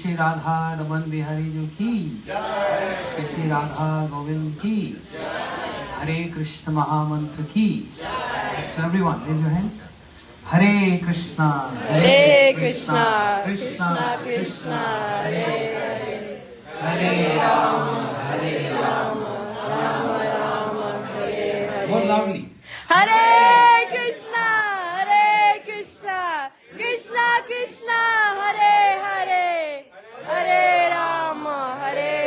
Shri Radha Raman Bihari Ji ki, Shri Shri Radha Govind ki, Hare Krishna Mahamantra ki. So everyone, raise your hands. Hare Krishna, Hare Krishna, Krishna Krishna, Hare Hare, Hare Rama, Hare Rama, Rama Rama, Hare Hare. More loudly. Hare Krishna, Krishna Krishna, Hare Hare, Hare Rama,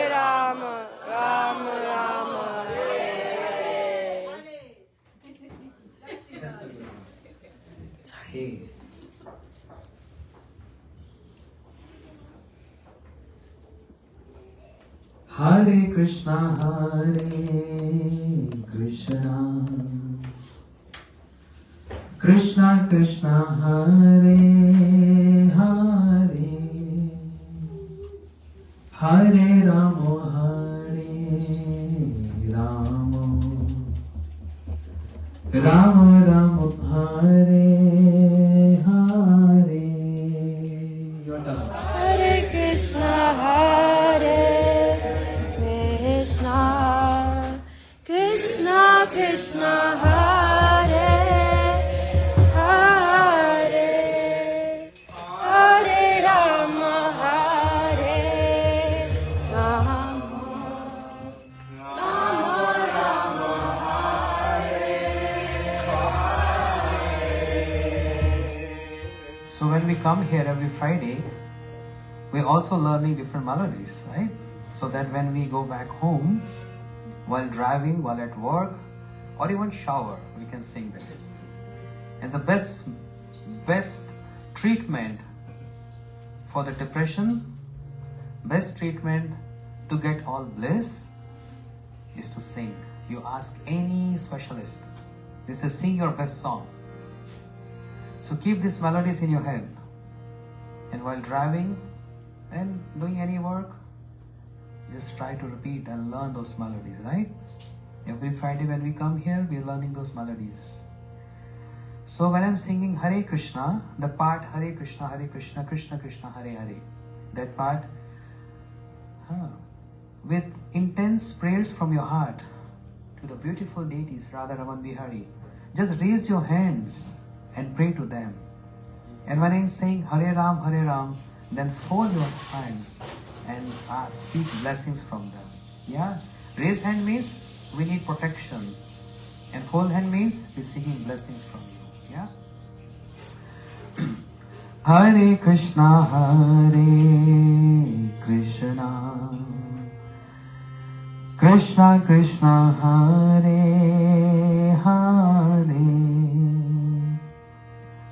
Rama Rama, Hare Hare. Sorry. Hare Krishna, Krishna Krishna, Hare Hare, Hare Rama, Rama Rama, Hare Hare. Your turn. Hare Krishna, Krishna Krishna, Hare Hare, Hare Rama, So when we come here every Friday, we're also learning different melodies, right? So that when we go back home, while driving, while at work, or even shower, we can sing this. And the best treatment for the depression, best treatment to get all bliss is to sing. You ask any specialist, they say sing your best song. So keep these melodies in your head, and while driving and doing any work, just try to repeat and learn those melodies, right? Every Friday when we come here, we're learning those melodies. So when I'm singing Hare Krishna, the part Hare Krishna, Krishna Krishna, Hare Hare, that part, with intense prayers from your heart to the beautiful deities, Radha Raman Bihari, just raise your hands and pray to them. And when I'm saying Hare Ram, then fold your hands and seek blessings from them. Yeah? Raise hand means we need protection. And fold hand means we're seeking blessings from you. Yeah? Hare Krishna, Krishna Krishna, Hare Hare,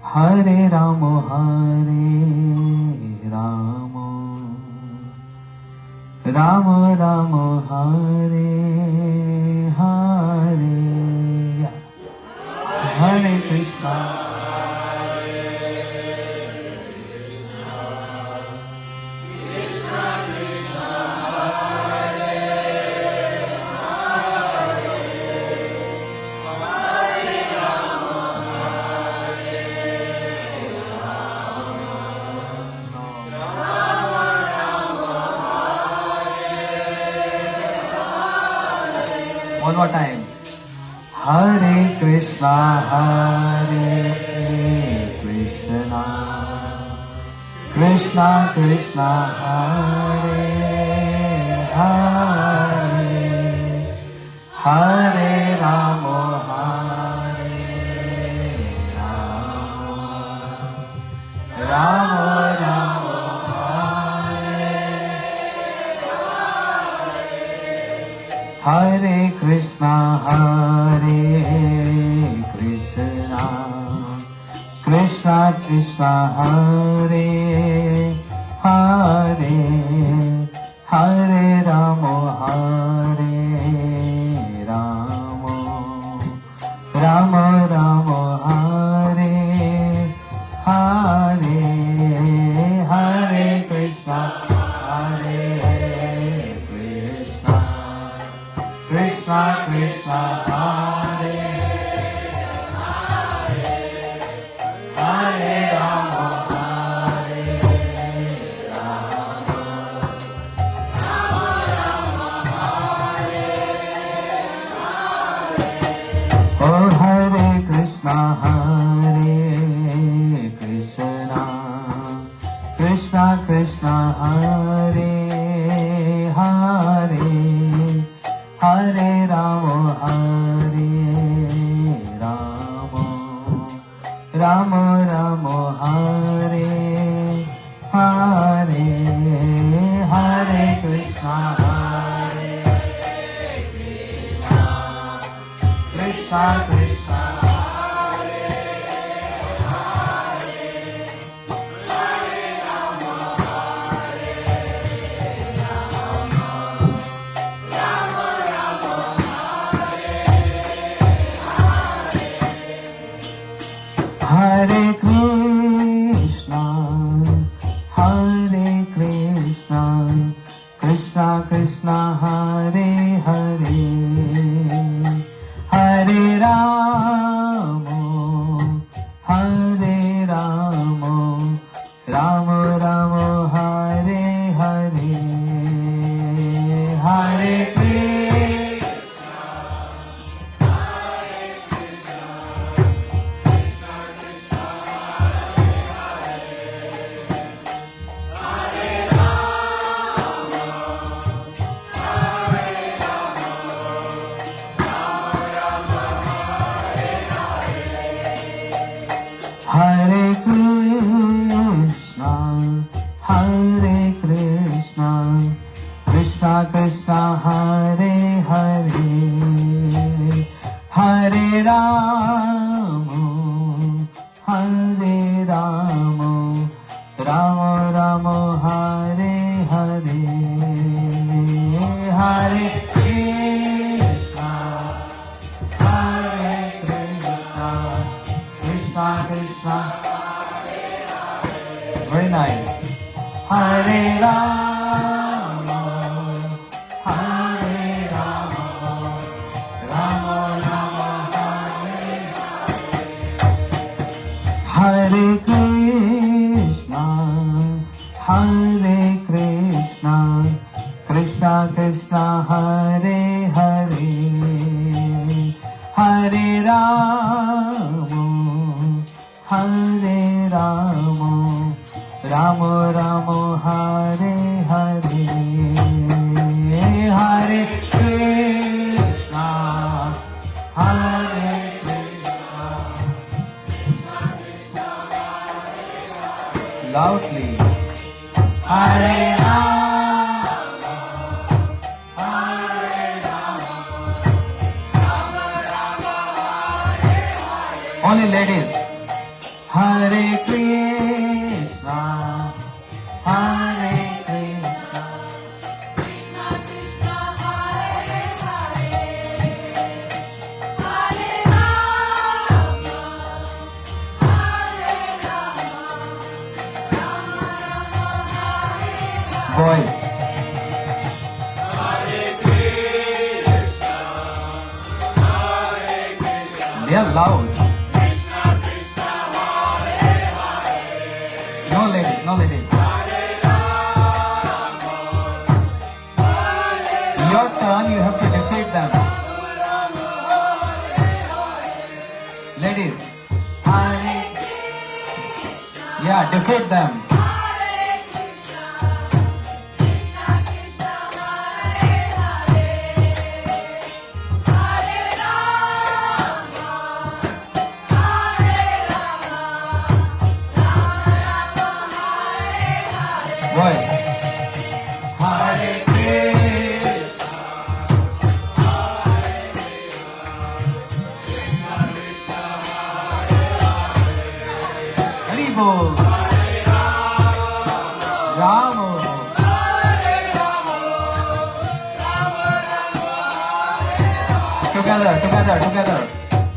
Hare Rama, Rama Rama, Hare Hare. Yeah. Hare Krishna, one more time. Hare Krishna, Krishna Krishna, Hare Hare, Hare Rama, Rama Rama, Hare Krishna, Krishna Krishna, Hare Hare, Hare Rama, Rama Rama, Hare Hare, Hare Krishna, Krishna Krishna, Hare Hare Rama, Krishna Hare Hare Hare Rama Hare Rama Rama Rama Hare Hare Hare Krishna Hare Krishna Krishna Hare Krishna, Hare Krishna, Krishna Krishna Hare Hare, Hare Rama, Hare Rama, Rama Rama Hare Hare, Hare Hare Krishna, Hare Krishna, Krishna Krishna Hare Hare, Hare Rama, Hare Rama, Rama Rama Hare Hare, Hare Krishna, Hare Krishna, Krishna Krishna, very nice. Hare Rama, Hare Rama, Rama Rama Hare Hare Krishna, Hare Krishna, Krishna Krishna Hare Hare, Hare Rama, Hare Rama, Rama Rama Hare Hare, Hare Krishna, Hare Krishna, loudly, Hare Rama, Hare Rama, only ladies. Hare Krishna, Hare Krishna, Krishna Krishna Hare Hare, Hare Rama, Hare Rama, Rama Rama Hare Hare. boys. Hare Krishna, Hare Krishna, They are loud. Krishna Krishna, Hare Hare, No ladies, no ladies. Hare Rama, Hare Your turn, you have to defeat them. Rama, Hare Hare, Ladies, Hare, yeah, defeat them. Hare Krishna, Krishna Krishna Hare Hare, Hare Rama, Hare Rama, Rama Rama Hare Hare. Boys, Hare Krishna, Hari Bol, Rama, together, together, together.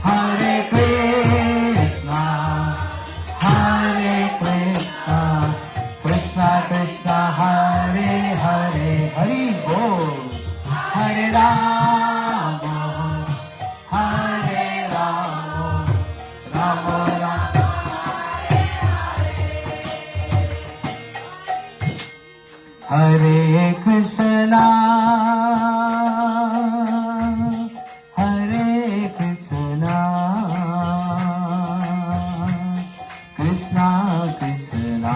Hare Krishna, Hare Krishna, Krishna Krishna, Hare Hare, Hari Bol, Hare Rama, Hare Rama, Rama Rama. Hare Krishna, Hare Krishna, Krishna Krishna,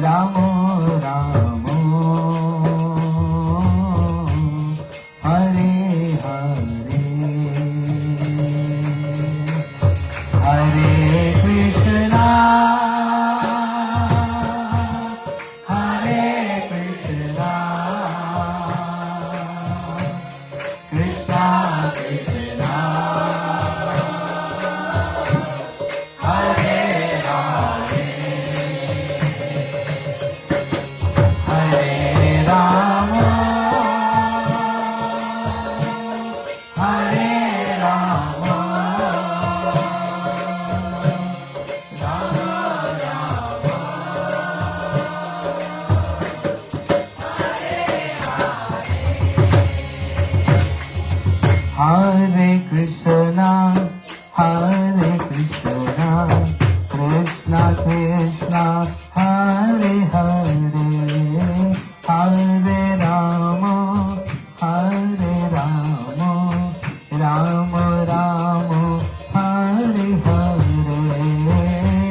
Ramo Ramo Hare Hare Hare Krishna Hare Krishna Krishna Krishna Hare Hare Hare Rama Hare Rama Rama Rama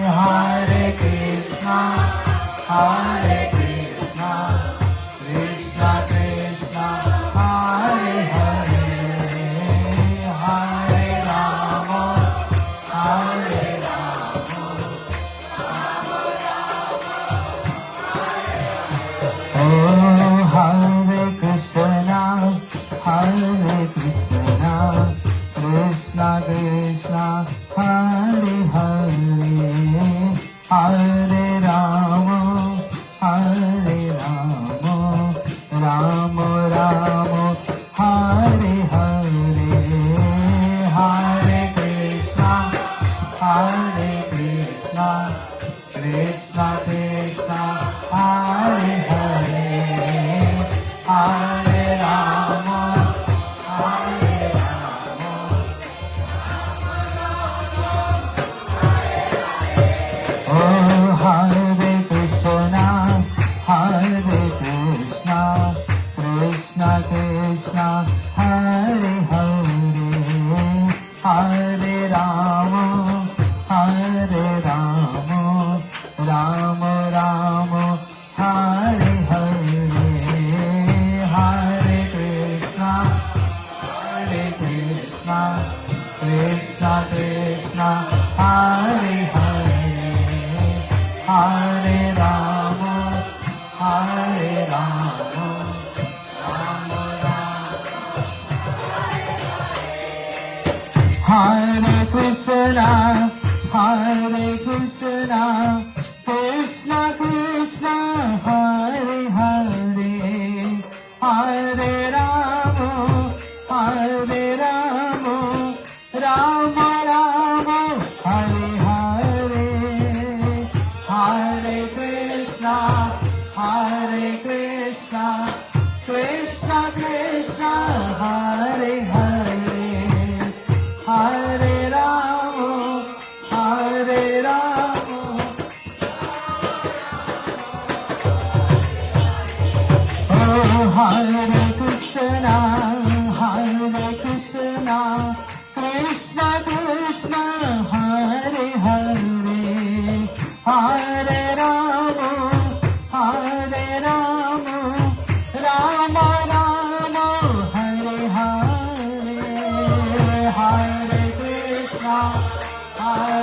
Hare Krishna Hare Krishna Krishna Krishna Hare Hare Hare Rama Hare Rama Rama Rama Hare Hare Hare Krishna Hare Krishna Krishna Krishna Hare Hare Hare Rama Hare Rama Oh Hare Krishna Hare Krishna Krishna Krishna Hare Hare Hare Rama Hare Rama Rama Rama Hare Hare Hare Krishna Hare Krishna Krishna Krishna Hare Hare Hare Rama Hare Rama Oh Hare Krishna Hare Krishna Krishna Krishna Hare Hare Hare Rama Hare Rama Rama Rama Hare Hare Hare Krishna Hare Krishna Krishna Krishna Hare Hare Hare Rama Hare Rama Rama Rama Hare Krishna Hare Krishna Krishna Krishna Hare Hare Hare Rama Hare Rama Rama Rama Hare Hare Hare Krishna Hare Krishna Krishna Krishna Hare Hare Hare Rama Hare Rama Oh Hare Krishna Hare Krishna Krishna Krishna Hare Hare Hare Rama Hare Rama Rama Rama Hare Hare Hare Krishna Hare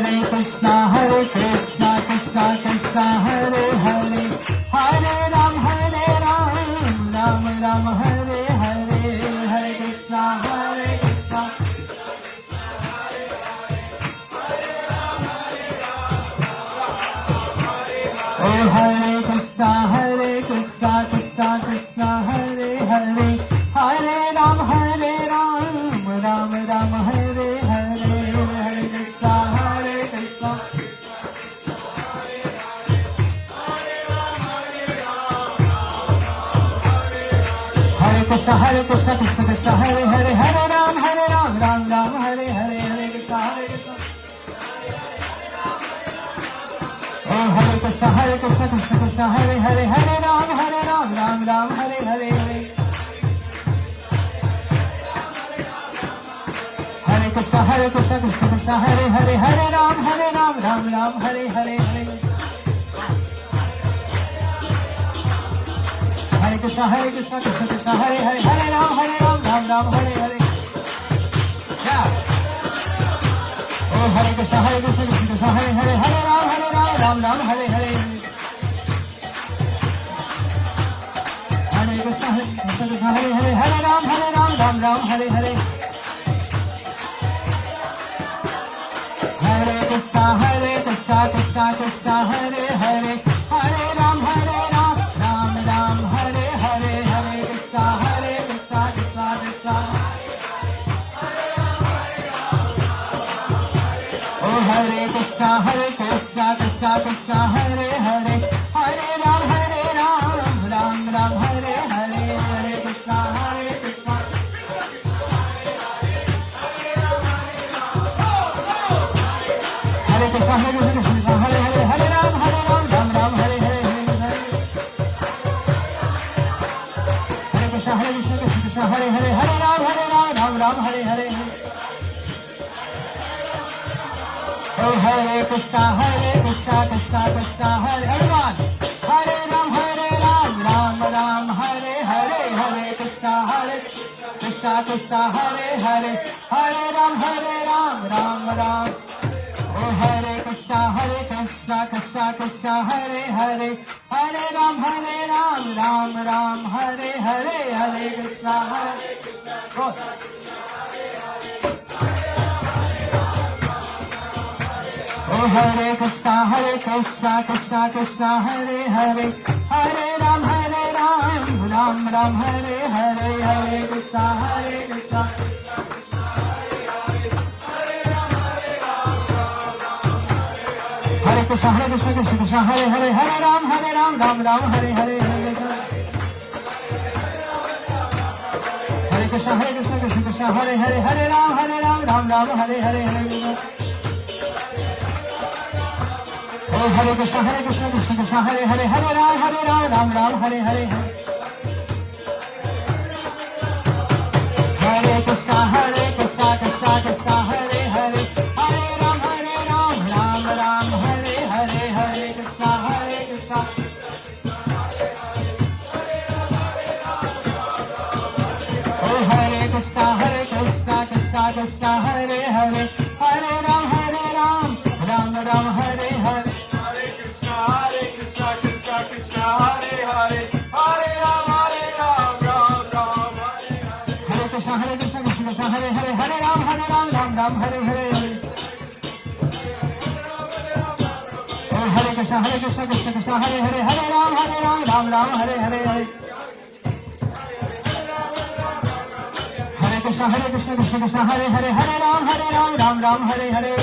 Hare Krishna Krishna Krishna Hare Hare Hare Ram Ram Ram Hare Hare Hare Krishna Oh Hare Krishna Krishna Krishna Hare Hare Hare Ram Ram Ram Hare Hare Hare Krishna Hare Krishna Krishna Krishna Hare Hare Hare Ram Ram Ram Hare Hare Hare Krishna Oh Hare Krishna Krishna Krishna Hare Hare Hare Ram Ram Ram Hare Hare Hare Krishna Krishna Krishna Hare Hare Hare Ram Ram Hare Hare Hare Krishna Krishna Krishna Hare Hare Hare Ram Ram Hare Hare. Yeah. Oh Hare Krishna Krishna Hare Hare Hare Ram Ram Hare Hare. Hare Krishna Krishna Hare Hare Hare Ram Ram Hare Hare. Hare Krishna Krishna Krishna Hare Hare Hare Ram Ram Hare Hare. Hare Krishna Krishna Krishna. Oh Hare Krishna Krishna Krishna Hare Hare Hare Ram Ram Hare Hare. Hare Krishna Krishna. Hare Krishna Krishna Hare Hare Hare Ram Ram Hare Hare. Hare Krishna Krishna Hare Hare Hare Ram Hare Hare. Oh Hare Krishna Krishna Hare everyone. Hare Ram Ram Hare Hare. Hare Krishna Krishna Hare Hare Hare Ram Ram. Oh Hare Krishna Krishna Hare Hare Hare Ram Ram Hare Hare. Hare Krishna Oh. Oh Hare Krishna Krishna Hare Hare Hare Ram Ram Hare Hare. Hare Krishna Hare Krishna Krishna Hare Hare Hare Ram Ram Hare Hare. Hare Krishna Krishna Hare Hare Hare Ram Ram Hare Hare. Oh Hare Krishna Krishna Hare Hare Hare Ram Hare Hare. Hare Krishna Krishna Hare Hare Hare Ram Ram Hare Hare. Hare Krishna Oh Hare Krishna Krishna Hare Hare Hare Ram Ram Hare Hare. Hare Krishna Krishna Hare Hare Hare Ram Ram Hare Hare. Hare Krishna Krishna Hare Hare Hare Ram Hare Hare. Oh Hare Krishna Krishna Hare Hare Hare Ram Hare Hare. Hare Krishna Krishna Hare Hare Hare Ram Hare Hare. Hare Krishna Krishna Hare Hare Hare Ram Hare Hare.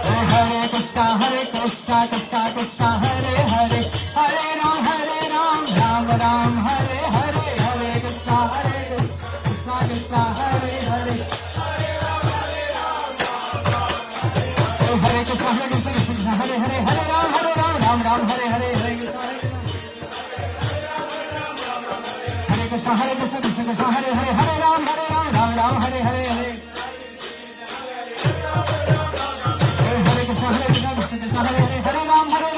Oh Hare Krishna Krishna Hare Hare Hare Ram Ram Hare Hare. Hare Krishna Krishna Hare Hare. Oh Hare Krishna Hare Hare Hare Ram Hare Hare. Hare Krishna Hare Hare Hare Ram Hare Hare. Oh Hare Krishna Hare Hare Hare Ram Hare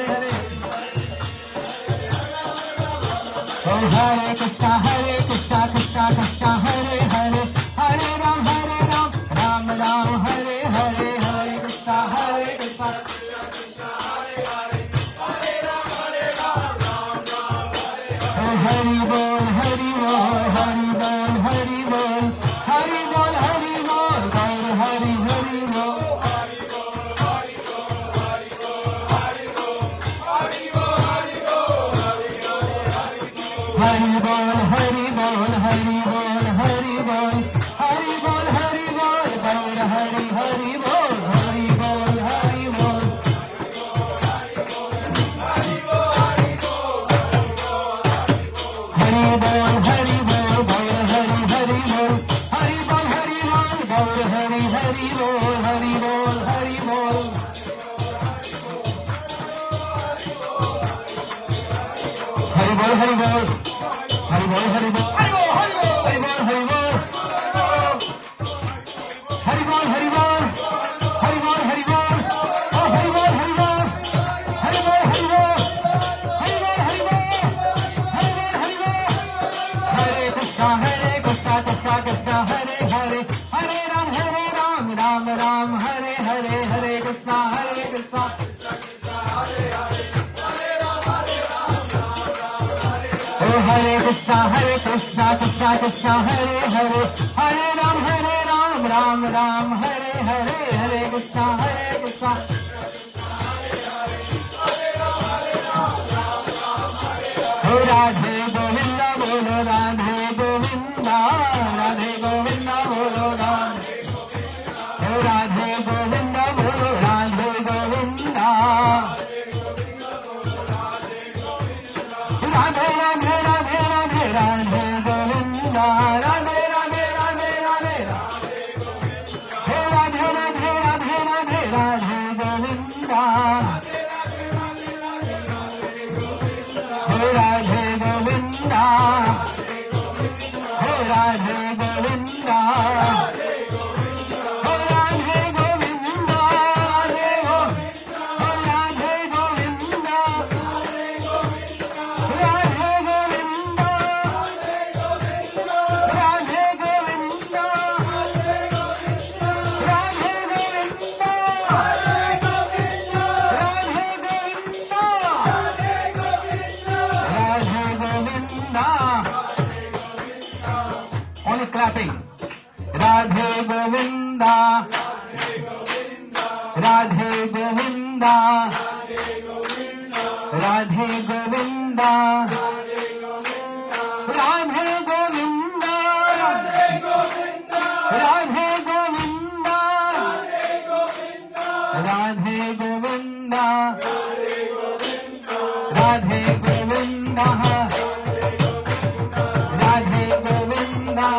Hare. Oh Hare Krishna Krishna Hare Hare Hare Ram Ram Hare Hare. Hare Krishna Oh Hari Bol Hari Bol Hari Bol Hari Bol Hari Bol Hari Bol Gaur Hari Hari Bol. Hari Bol Hari Bol Hari Bol Hari Bol Hari Bol Hari Bol Gaur Hari Hari Bol. Hari Bol Hari Bol, Hari Bol, Hari Bol, Hari Bol, Hari Bol, Hari Bol, Hari Bol, Hari Bol, Hari Bol, Hari Bol, oh Hari Bol, Hari Bol, Hari Bol, Hari Bol, Hari Bol, Hari Bol, Hari Bol, Hari Bol, Hare Krishna, Krishna, Krishna, Hare Hare, Hare Ram, Ram Ram, Hare Hare, Hare Krishna, Krishna. Hare Krishna, Krishna, Krishna, Hare Hare, Hare Ram, Ram Ram, Hare Hare, Hare Krishna, Krishna. Oh Radhe Govinda, bolo Radhe Govinda, Radhe Govinda, bolo Radhe. Oh Radhe Govinda, bolo Radhe Govinda. Radhe Radhe Radhe Radhe Radhe Govinda, Radhe Radhe Radhe Radhe Radhe. Hey Radhe Radhe Radhe Radhe Radhe Govinda. Hey Radhe Govinda. Hey Radhe Govinda. Hey Radhe Govinda. Radhe Govinda. Radhe Govinda. Radhe Govinda. Radhe Govinda. Radhe Govinda. Radhe Govinda. Only clapping. Radhe Govinda. Radhe Govinda. Radhe Govinda. Radhe Govinda. Radhe Govinda. Radhe Govinda. Radhe Govinda. Radhe Govinda.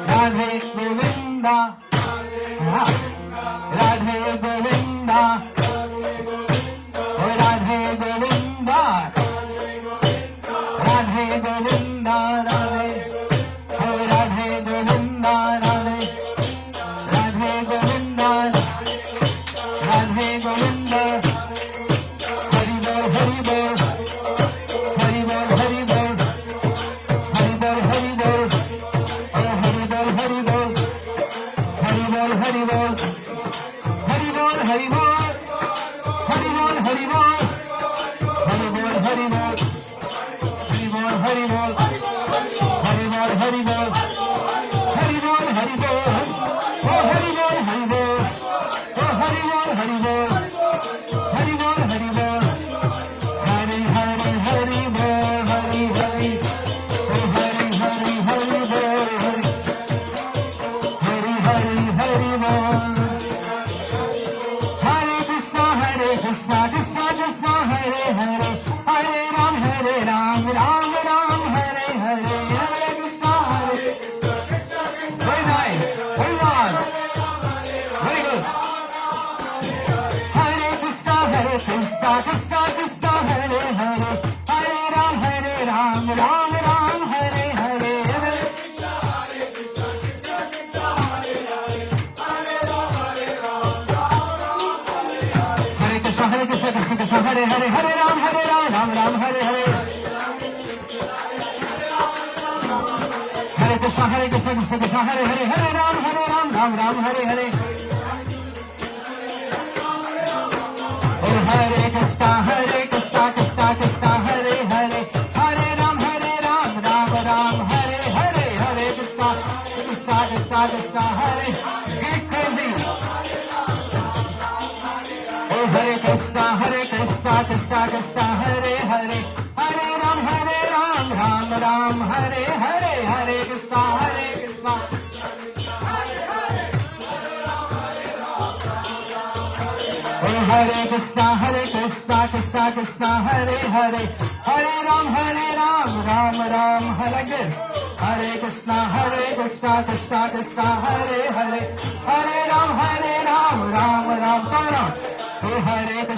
Radhe Govinda. Radhe Govinda. Oh Radhe Govinda. Radhe Govinda. Radhe. Oh Radhe Govinda. Radhe. Radhe Govinda. Radhe Govinda. Hari Bol, Hari Bol. Hari Bol, Hari Bol. Hari Bol, Hari Bol. Oh Hari Bol, Hari Bol. Hari Bol, Hari Bol. Hari Bol, Hari Bol. Hari Bol, Hari Bol. Hari Bol, Hari Bol. Hari Bol, Hari Bol. Hari Bol, Hari Bol. Hari Bol, Hari Bol. Oh Hari Bol, Hari Bol. Oh Hari Bol, Hari Bol. Hari Bol, Hari Bol. Hari Hari Hari Bol, Hari Hari. Oh Hari Hari Hari Bol, Hari. Hari Hari Hari Bol. Hare Krishna, Krishna, Krishna, Hare Hare, Hare Ram, Ram Ram, Hare Hare, Hare Krishna, Hare. Very nice. Hold on. Very good. Hare Krishna, Krishna, Krishna, Hare Hare, Hare Ram, Ram Ram, Hare Hare, Hare. Hare Krishna, Krishna, Krishna, Hare Hare, Hare Ram, Ram Hare Hare. Hare Krishna, Krishna, Krishna, Hare Hare, Hare Ram, Ram Hare Hare. Oh Hare Krishna, Krishna, Krishna, Hare Hare, Hare Ram, Ram Hare Hare, Hare Krishna, Krishna, Krishna, Hare. Get crazy. Oh Hare Krishna, Krishna, Krishna, Hare Hare, Hare Ram, Ram Hare Hare, Hare Krishna, Krishna. Oh Hare Krishna, Krishna, Hare Hare, Hare Ram, Ram Hare. Like this. Hare Krishna, Krishna, Hare Hare, Hare Ram, Ram Ram. Turn on. Oh Hare Krishna.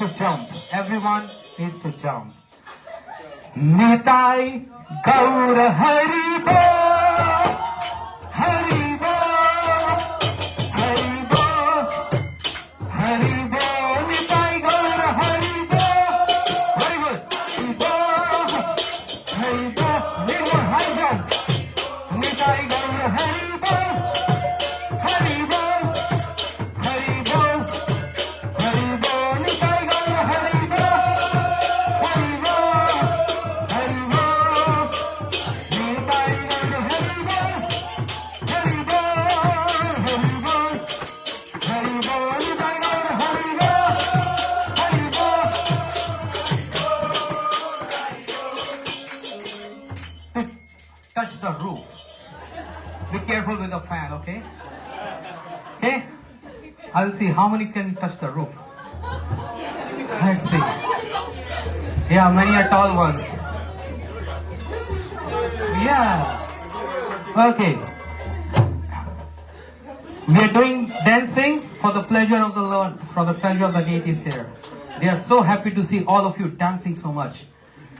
to jump. Everyone needs to jump. Nitai Gaur Hari Bo, Hari Bo, Hari Bo, Hari Bo, Nitai Gaur Hari Bo. Very good. Hari Bo, Hari Bo. Need more high jump. Nitai Gaur Hari Bo, Hari Bo, Hari Bo, Hari Bo, Nitai Gaur Hari Bo, Hari Bo, Hari Bo, Nitai Gaur Hari Bo, Hari Bo, Hari Bo, Hari Bo, Nitai Gaur Hari Bo, Hari Bo. Touch the roof. Be careful with the fan, okay? Okay? I'll see how many can touch the roof. Let's see. Yeah, many are tall ones. Yeah. Okay. We are doing dancing for the pleasure of the Lord, for the pleasure of the deities here. They are so happy to see all of you dancing so much.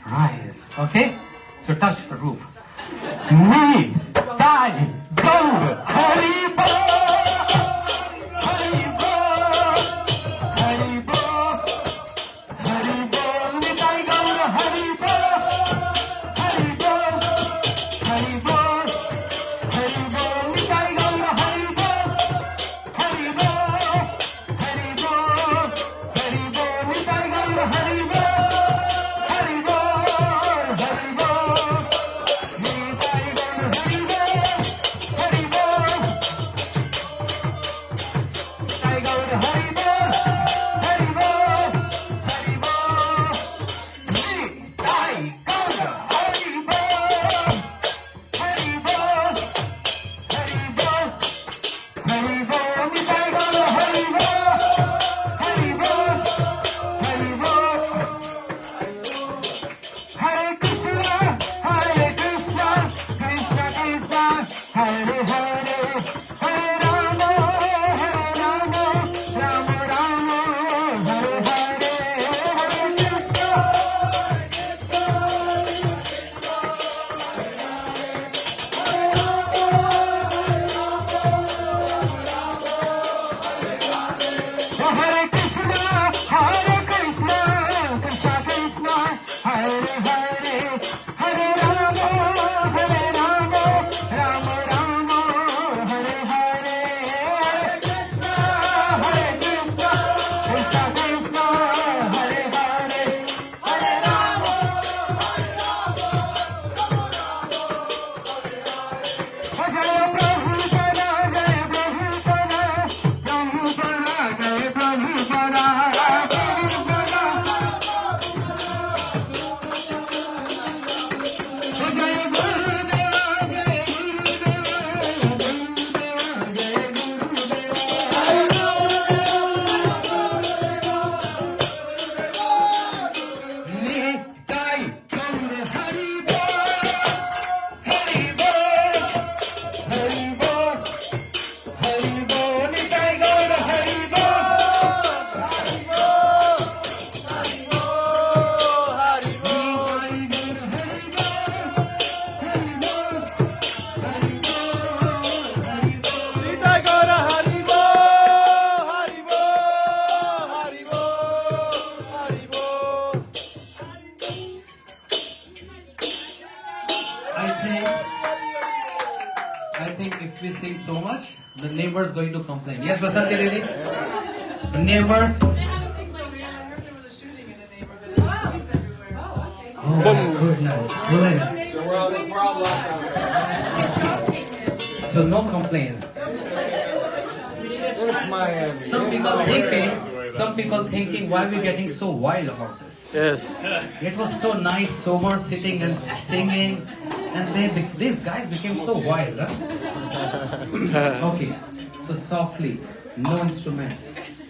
Nice. Okay? So touch the roof. Me, Dai, Gaur, Hari Bo, Hari Bo, Hari Bo, Hari Bo, Nitai Gaur Hari Bo, Hari Bo, Hari Bo, Hari Bo, Nitai Gaur Hari Bo, Hari Bo, Hari Bo, Hari Bo, Nitai Gaur Hari Bo, Hari Bo, Hari Bo. I think if we sing so much, the neighbors going to complain. Yes, Vasanti Lady? The neighbors. Oh my goodness. Goodness. The world is problem. So no complaint. It's Miami. Some people thinking why we getting so wild about this. Yes. It was so nice, sober, sitting and singing, and these guys became so wild. Huh? Okay, so softly, no instrument.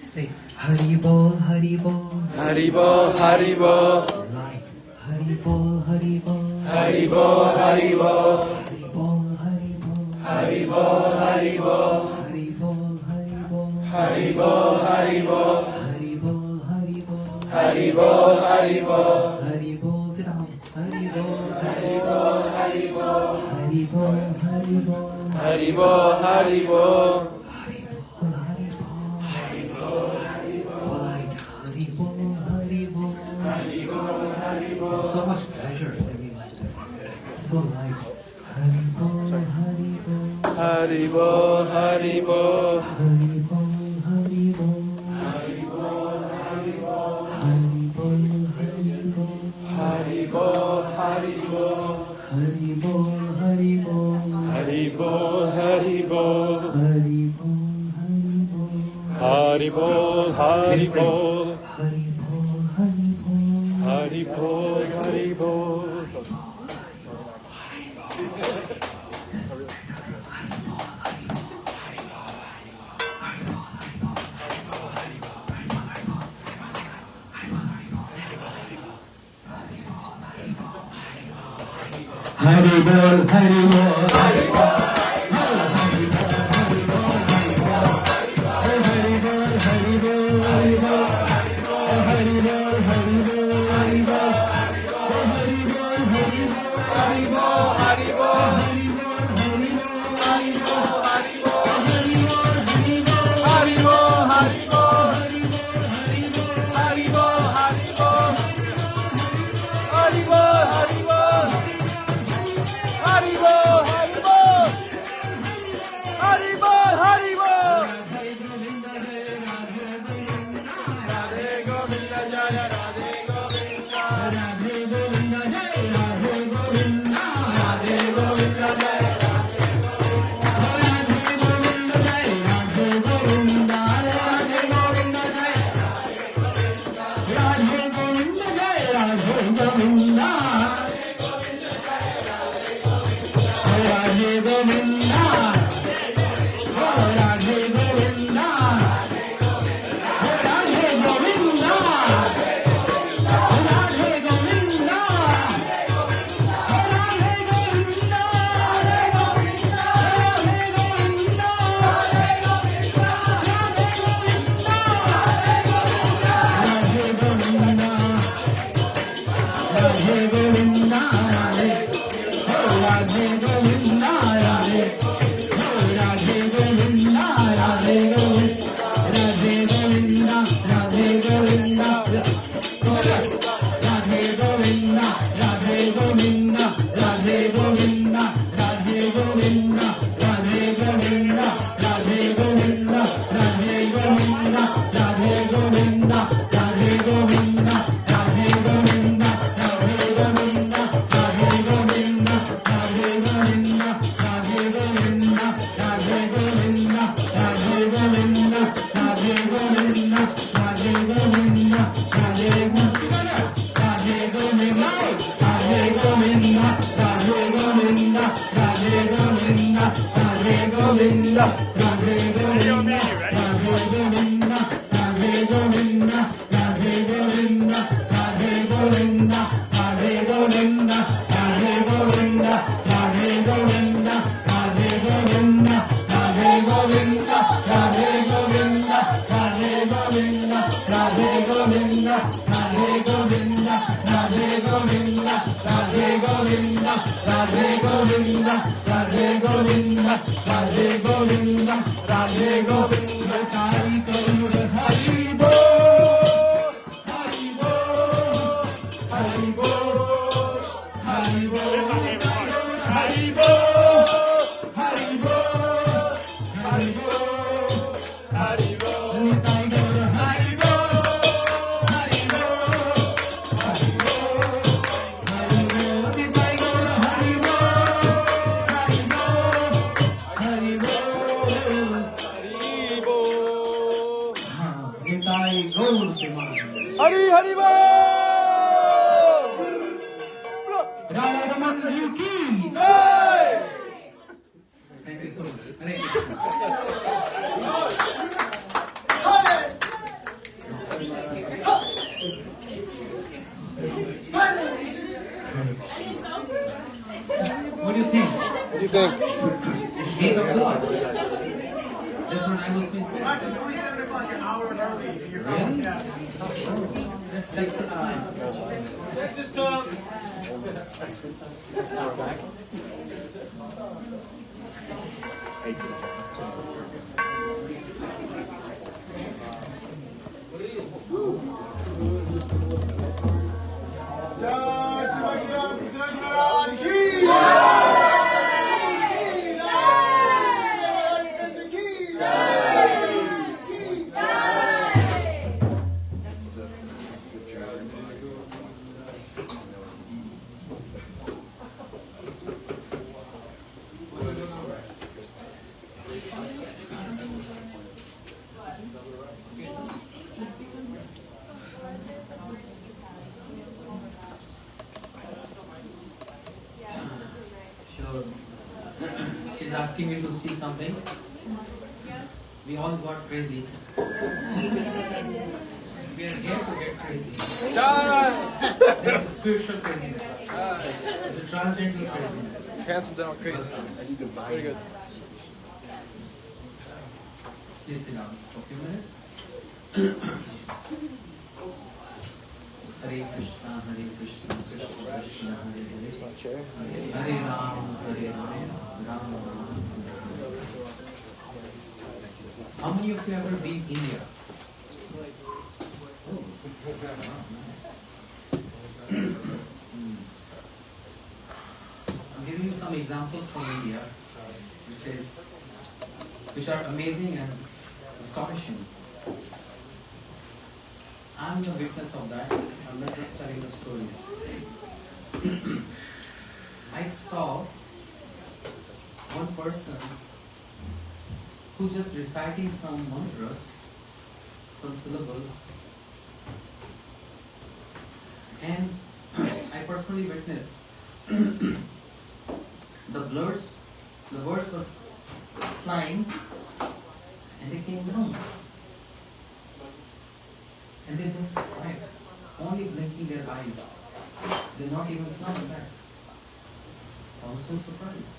Say Haribo, Haribo, Haribo, Haribo, light. Haribo, Haribo, Haribo, Haribo, Haribo, Haribo, Haribo, Haribo, Haribo, Haribo, Haribo, Haribo, Haribo, Hari Bol, Hari Bol. Hari Bol, sit down. Hari Bol, Hari Bol, Hari Bol. Hari Bol, Hari Bol. Hari Bol, Hari Bol. So much pleasure singing like this. So light. Hari Bol, Hari Bol. Hari Bol, Hari Bol. Hari Bol, Hari Bol. Hari Bol, Hari Bol. Hari Bol, Hari Bol. Hari Bol, Hari Bol. Hari Bol, Hari Bol. Hari Bol, Hari Bol. Hari Bol, Hari Bol. Hari Bol, Hari Bol. Hari Bol, Hari Bol. Hari Bol, Hari Bol. What do you think? What do you think? Make up good. That's what I was thinking. Actually, it's only 7 o'clock, an hour early. You're Really? Yeah. That's Texas time. Texas time. Sure. She's asking me to see something. We all got crazy. We are here to get crazy. There's spiritual craziness. There's a transcendental craziness. Transcendental craziness. Very good. Please sit down for a few minutes. Hare Krishna, Krishna Krishna, Hare Hare. Hare Ram, Ram Ram. How many of you ever been India? Oh, I'm giving you some examples from India, which are amazing and astonishing. I'm the witness of that. I'm not just telling the stories. I saw one person who just reciting some mantras, some syllables, and I personally witnessed the birds were flying and they came down. And they just quiet, only blinking their eyes. They're not even flying back. I was so surprised.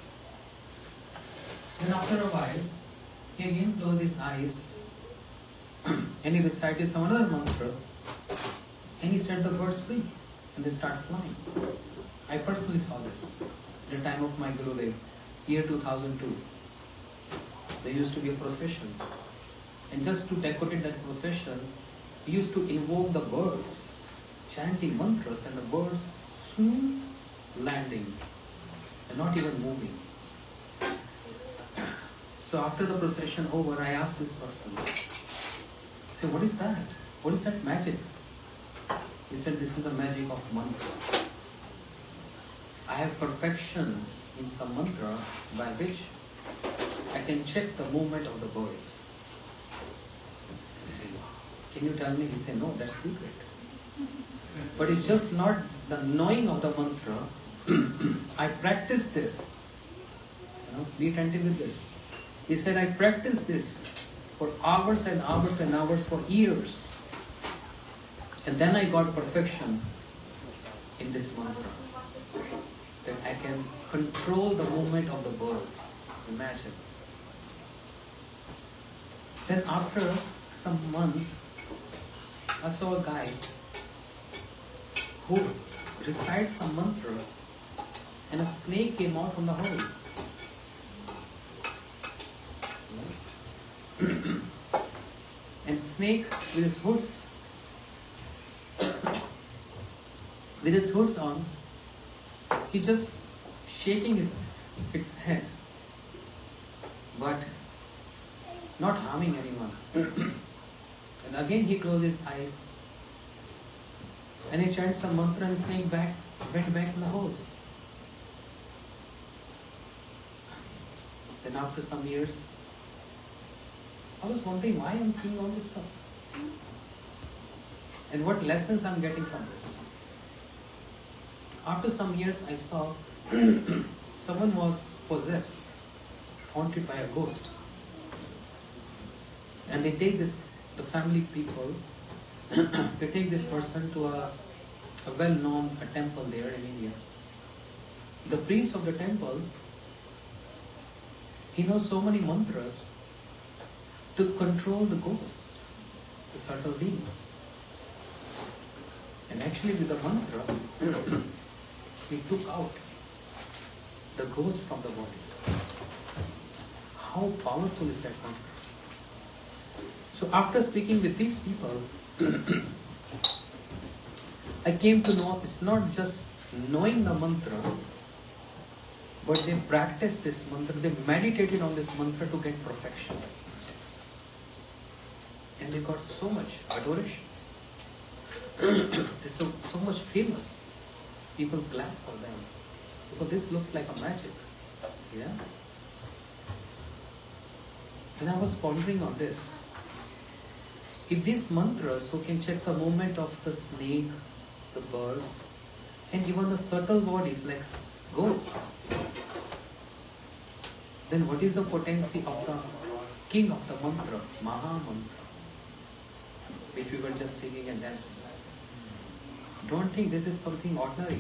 Then after a while, he again closed his eyes and he recited some other mantra and he set the birds free and they start flying. I personally saw this at the time of my Gurudev, year 2002. There used to be a procession, and just to decorate that procession, he used to invoke the birds, chanting mantras, and the birds soon landing and not even moving. So after the procession over, I asked this person, I said, what is that? What is that magic? He said, this is the magic of mantra. I have perfection in some mantra by which I can check the movement of the birds. I said, can you tell me? He said, no, that's secret. But it's just not the knowing of the mantra. I practice this. Be attentive with this. He said, I practiced this for hours and hours and hours for years. And then I got perfection in this mantra. That I can control the movement of the birds. Imagine. Then after some months, I saw a guy who recited some mantra and a snake came out from the hole. And snake with his hoods on, he just shaking its head, but not harming anyone. And again he closed his eyes and he chanted some mantra and snake went back in the hole. Then after some years, I was wondering why I'm seeing all this stuff. And what lessons I'm getting from this. After some years, I saw someone was possessed, haunted by a ghost. And they take this, the family people, they take this person to a well-known temple there in India. The priest of the temple, he knows so many mantras to control the ghosts, the subtle beings. And actually with the mantra, he took out the ghost from the body. How powerful is that mantra? So after speaking with these people, I came to know it's not just knowing the mantra, but they practiced this mantra, they meditated on this mantra to get perfection. And they got so much adoration. They're so much famous. People clap for them. Because this looks like a magic. Yeah? And I was pondering on this. If these mantras who can check the movement of the snake, the birds, and even the subtle bodies like ghosts, then what is the potency of the king of the mantra, Maha Mantra, which we were just singing and dancing? Don't think this is something ordinary.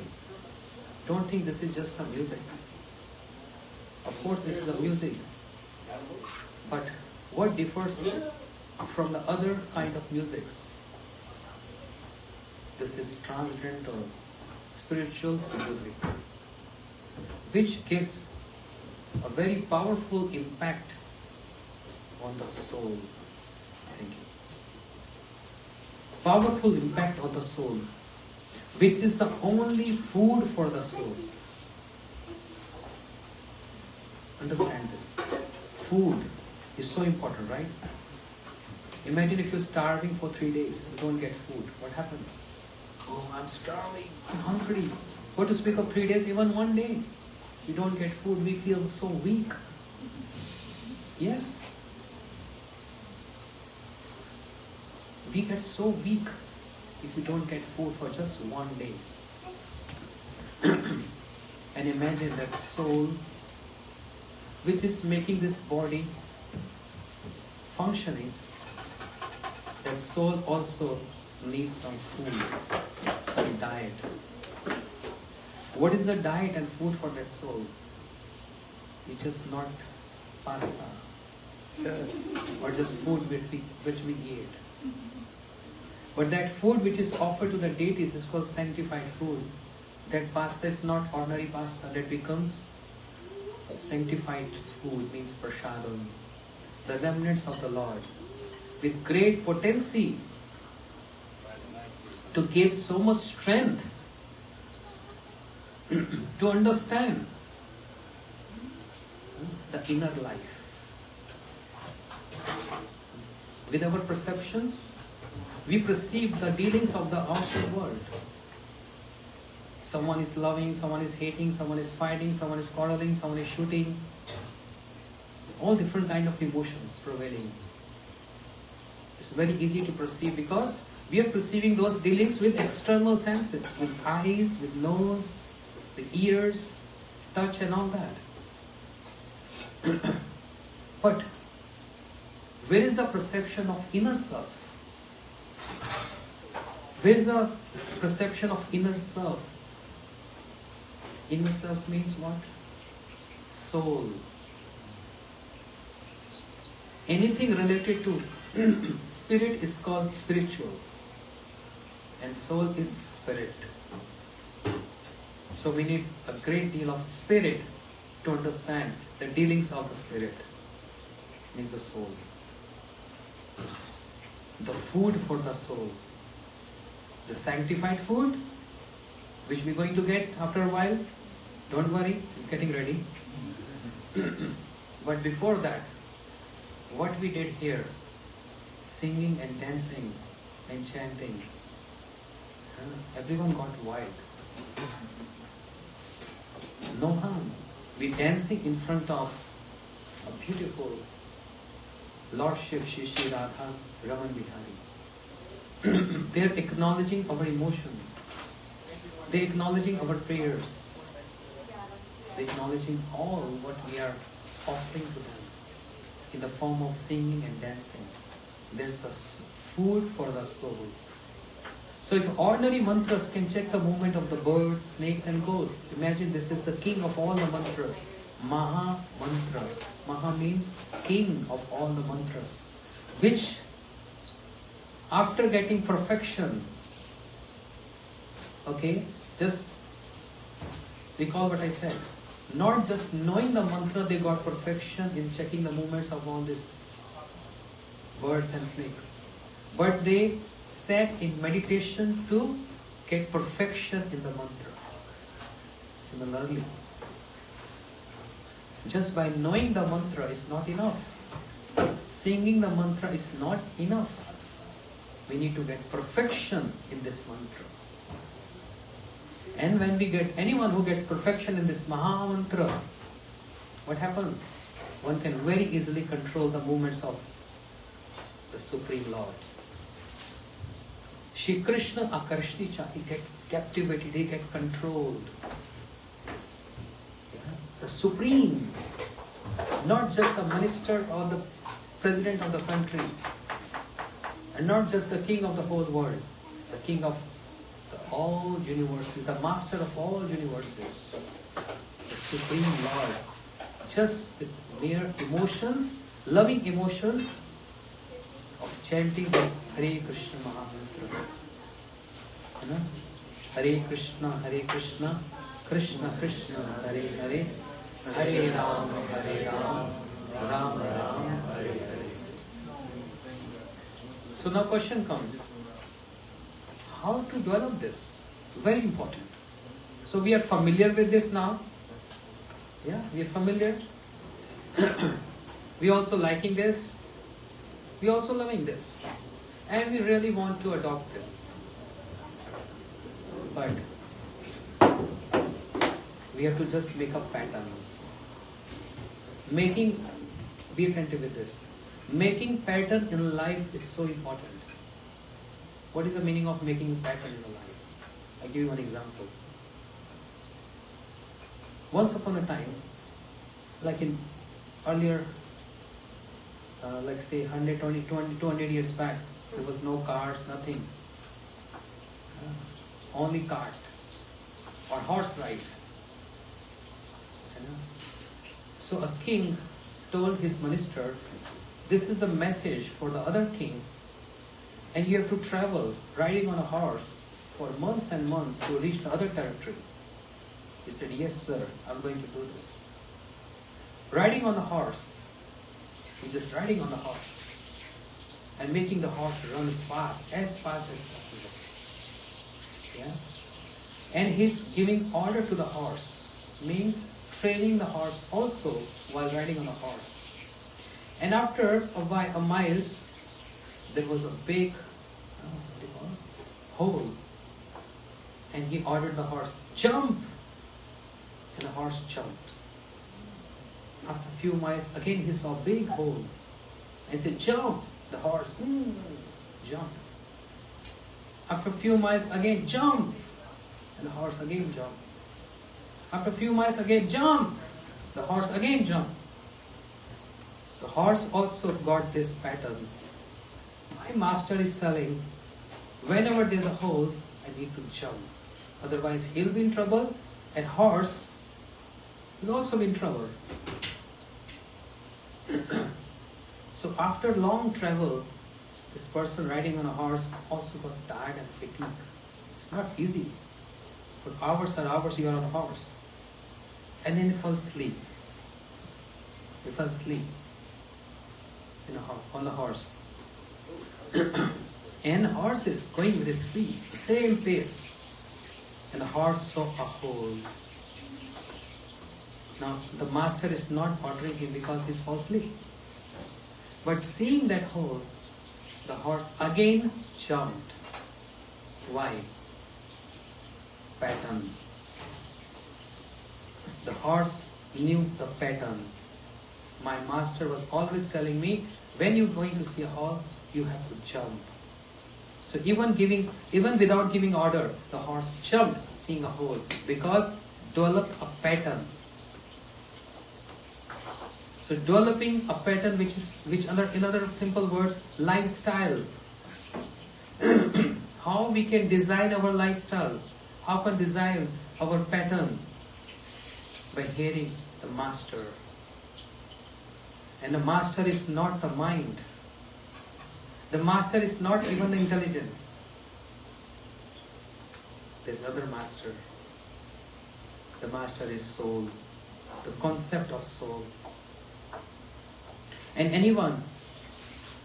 Don't think this is just a music. Of course this is a music. But what differs from the other kind of music? This is transcendental, spiritual music, which gives a very powerful impact on the soul. Thank you. Powerful impact on the soul, which is the only food for the soul. Understand this. Food is so important, right? Imagine if you're starving for 3 days, you don't get food. What happens? Oh, I'm starving, I'm hungry. What to speak of 3 days, even 1 day? You don't get food, we feel so weak. Yes? We get so weak if we don't get food for just 1 day. And imagine that soul which is making this body functioning, that soul also needs some food, some diet. What is the diet and food for that soul? It's just not pasta or just food which we eat. But that food which is offered to the deities is called sanctified food. That pasta is not ordinary pasta, that becomes sanctified food, means prasadam, the remnants of the Lord, with great potency to give so much strength to understand the inner life. With our perceptions, we perceive the dealings of the outer world. Someone is loving, someone is hating, someone is fighting, someone is quarreling, someone is shooting. All different kind of emotions prevailing. It's very easy to perceive because we are perceiving those dealings with external senses, with eyes, with nose, with ears, touch and all that. But where is the perception of inner self? Where is the perception of inner self? Inner self means what? Soul. Anything related to spirit is called spiritual, and soul is spirit. So we need a great deal of spirit to understand the dealings of the spirit, means the soul. The food for the soul, the sanctified food, which we're going to get after a while. Don't worry, it's getting ready. But before that, what we did here, singing and dancing and chanting, everyone got wild. No harm. We're dancing in front of a beautiful Lord Shiv, Shri Shri Radha, Raman Bihari. They're acknowledging our emotions. They're acknowledging our prayers. They're acknowledging all what we are offering to them in the form of singing and dancing. There's a food for the soul. So if ordinary mantras can check the movement of the birds, snakes and ghosts, imagine this is the king of all the mantras. Maha Mantra. Maha means king of all the mantras. which after getting perfection, okay, just recall what I said. Not just knowing the mantra, they got perfection in checking the movements of all these birds and snakes. But they sat in meditation to get perfection in the mantra. Similarly, just by knowing the mantra is not enough. Singing the mantra is not enough. We need to get perfection in this mantra. And when we get anyone who gets perfection in this Maha Mantra, what happens? One can very easily control the movements of the Supreme Lord. Shri Krishna Akarshnicha, he get captivated, he get controlled. Yeah? The Supreme, not just the minister or the president of the country, and not just the king of the whole world, the king of all universes, the master of all universes, the Supreme Lord, just with mere emotions, loving emotions of chanting this Hare Krishna Mahamantra. You know? Hare Krishna, Krishna Krishna, Hare Hare, Hare Ram, Ram Ram, Hare Hare. So now question comes. How to develop this? Very important. So we are familiar with this now. Yeah, we are familiar. We also liking this. We also loving this. And we really want to adopt this. But we have to just make a pattern. Be attentive with this. Making pattern in life is so important. What is the meaning of making a pattern in a life? I'll give you one example. Once upon a time, like in earlier, like say 120, 200 years back, there was no cars, nothing. Only cart or horse ride. So a king told his minister, this is the message for the other king, and you have to travel riding on a horse for months and months to reach the other territory. He said, yes sir, I'm going to do this. Riding on a horse, he's just riding on the horse and making the horse run fast as possible. Yeah? And he's giving order to the horse, means training the horse also while riding on a horse. And after a mile, there was a big hole, and he ordered the horse, jump! And the horse jumped. After a few miles, again he saw a big hole, and said, jump! The horse jumped. After a few miles, again, jump! And the horse again jumped. After a few miles, again, jump! The horse again jumped. So horse also got this pattern. My master is telling, whenever there's a hole, I need to jump. Otherwise he'll be in trouble, and horse will also be in trouble. So after long travel, this person riding on a horse also got tired and fatigued. It's not easy. For hours and hours you are on a horse. And then he fell asleep. He fell asleep on the horse. And the horse is going with his speed, the same pace. And the horse saw a hole. Now the master is not ordering him because he's fallen asleep. But seeing that hole, the horse again jumped. Why? Pattern. The horse knew the pattern. My master was always telling me, when you're going to see a hole, you have to jump. So even without giving order, the horse jumped, seeing a hole, because developed a pattern. So developing a pattern, which in other simple words, lifestyle. How we can design our lifestyle? How can design our pattern? By hearing the master. And the master is not the mind. The master is not even intelligence. There's another master. The master is soul, the concept of soul. And anyone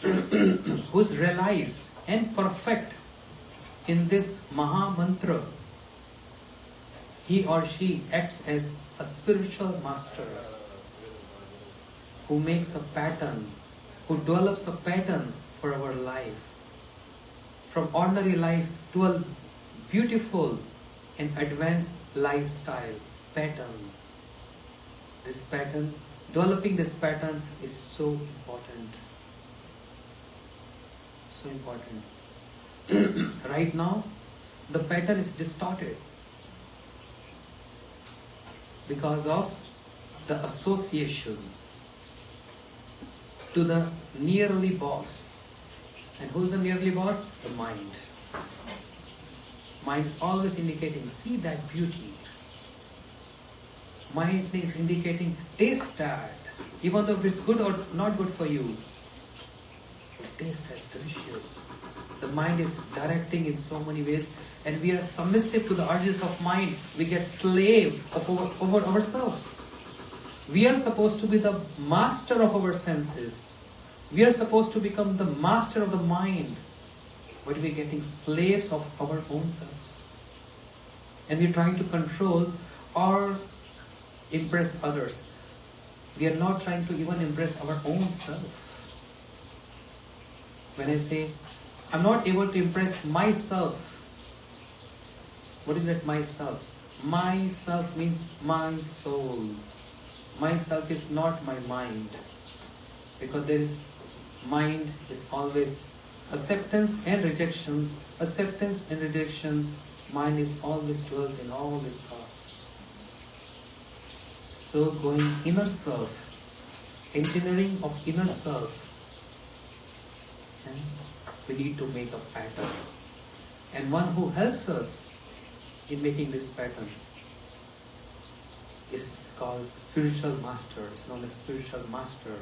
who's realized and perfect in this Maha Mantra, he or she acts as a spiritual master who makes a pattern, who develops a pattern for our life. From ordinary life to a beautiful and advanced lifestyle pattern. This pattern, developing this pattern is so important. So important. Right now, the pattern is distorted because of the association to the nearly boss. And who's the nearly boss? The mind. Mind is always indicating, see that beauty. Mind is indicating, taste that. Even though it's good or not good for you, it tastes as delicious. The mind is directing in so many ways, and we are submissive to the urges of mind. We get slave over ourselves. We are supposed to be the master of our senses. We are supposed to become the master of the mind, but we are getting slaves of our own selves. And we are trying to control or impress others. We are not trying to even impress our own self. When I say, I'm not able to impress myself, what is that myself? Myself means my soul. Myself is not my mind. Because there is mind is always acceptance and rejections, acceptance and rejections. Mind is always dwells in all these thoughts. So going inner self, engineering of inner self, and we need to make a pattern. And one who helps us in making this pattern is called spiritual master. It's known as spiritual master,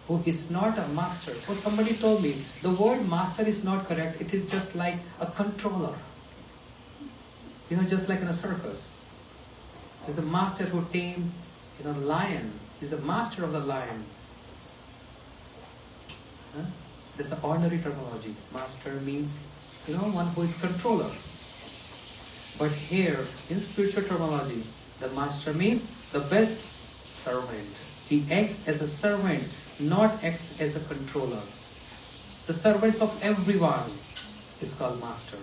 who is not a master. So somebody told me, the word master is not correct. It is just like a controller. You know, just like in a circus. There's a master who tamed, lion. He's a master of the lion. Huh? That's the ordinary terminology. Master means, one who is controller. But here, in spiritual terminology, the master means the best servant. He acts as a servant, not acts as a controller. The servant of everyone is called master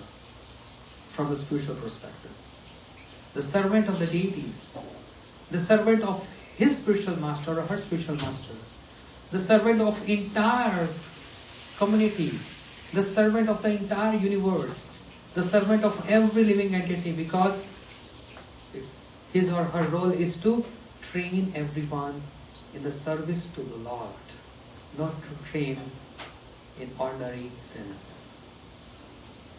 from a spiritual perspective. The servant of the deities, the servant of his spiritual master or her spiritual master, the servant of entire community, the servant of the entire universe, the servant of every living entity, because his or her role is to train everyone in the service to the Lord, not to train in ordinary sense.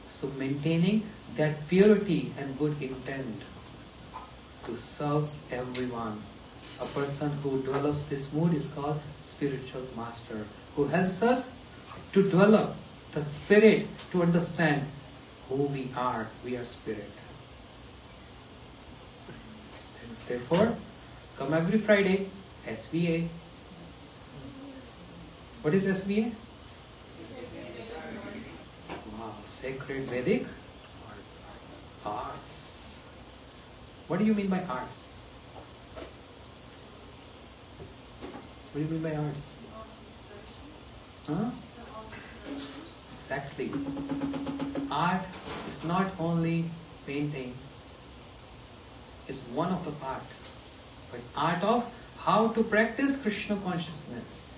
So maintaining that purity and good intent to serve everyone. A person who develops this mood is called spiritual master, who helps us to develop the spirit to understand who we are. We are spirit. And therefore, come every Friday, SVA. What is SVA? Wow, Sacred Vedic Arts. What do you mean by arts? What do you mean by arts? Huh? Exactly. Art is not only painting, it's one of the part, but art of how to practice Krishna consciousness,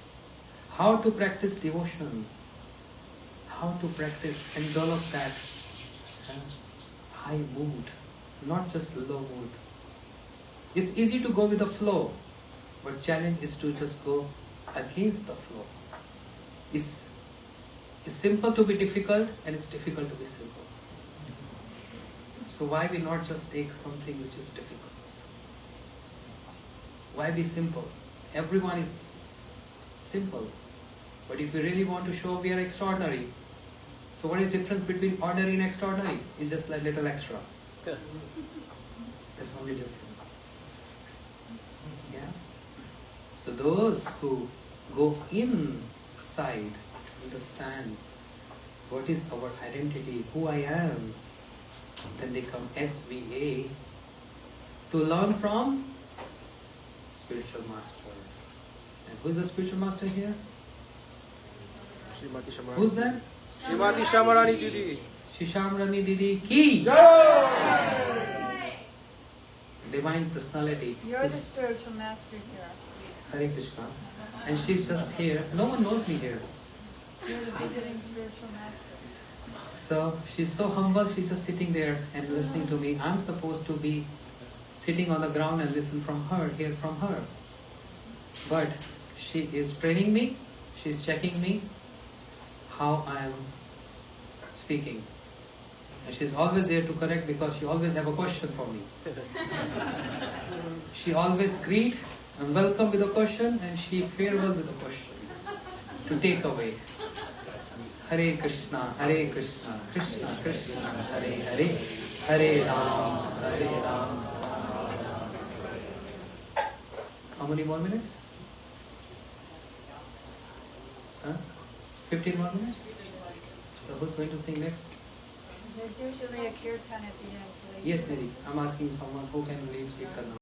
how to practice devotion, how to practice and develop that high mood, not just low mood. It's easy to go with the flow, but challenge is to just go against the flow. It's simple to be difficult, and it's difficult to be simple. So why we not just take something which is difficult? Why be simple? Everyone is simple, But if we really want to show we are extraordinary, so what is the difference between ordinary and extraordinary? It's just like little extra. That's only difference. Yeah. So those who go inside, understand what is our identity, who I am, then they come SVA to learn from spiritual master. And who is the spiritual master here? Srimati Shamarani. Who's that? Srimati Shamarani Didi. Shishamrani Didi Ki. Divine personality. You're the spiritual master here. Hare Krishna. And she's just here. No one knows me here. You're the visiting spiritual master. So she's so humble, she's just sitting there and listening to me. I'm supposed to be sitting on the ground and listen from her, hear from her. But she is training me, she's checking me how I am speaking. And she's always there to correct because she always have a question for me. She always greet and welcome with a question and she farewell with a question to take away. Hare Krishna, Krishna Krishna, Hare Hare, Hare Ram, Hare Ram. How many more minutes? Huh? 15 more minutes? So who's going to sing next? There's usually a kirtan at the end. So Yes, Nidhi. I'm asking someone who can lead Kirtan.